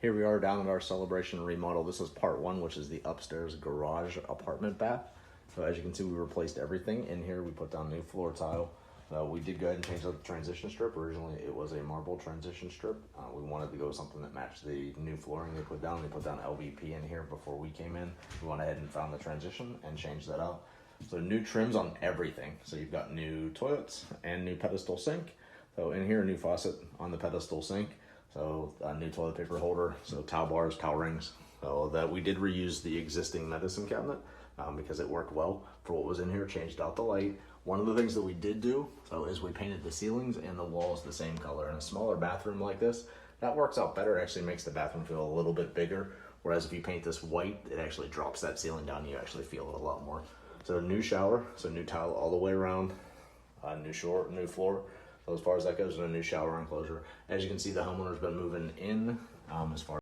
Here we are down at our celebration remodel. This is part one, which is the upstairs garage apartment bath. So as you can see, we replaced everything in here. We put down new floor tile. We did go ahead and change out the transition strip. Originally, it was a marble transition strip. We wanted to go with something that matched the new flooring they put down. They put down LVP in here before we came in. We went ahead and found the transition and changed that out. So new trims on everything. So you've got new toilets and new pedestal sink. So in here, a new faucet on the pedestal sink. So a new toilet paper holder, so towel bars, towel rings. So that we did reuse the existing medicine cabinet because it worked well for what was in here, changed out the light. One of the things that we did do is we painted the ceilings and the walls the same color. In a smaller bathroom like this, that works out better. It actually makes the bathroom feel a little bit bigger. Whereas if you paint this white, it actually drops that ceiling down. You actually feel it a lot more. So new shower, so new tile all the way around, new floor. So as far as that goes, and a new shower enclosure. As you can see, the homeowner's been moving in as far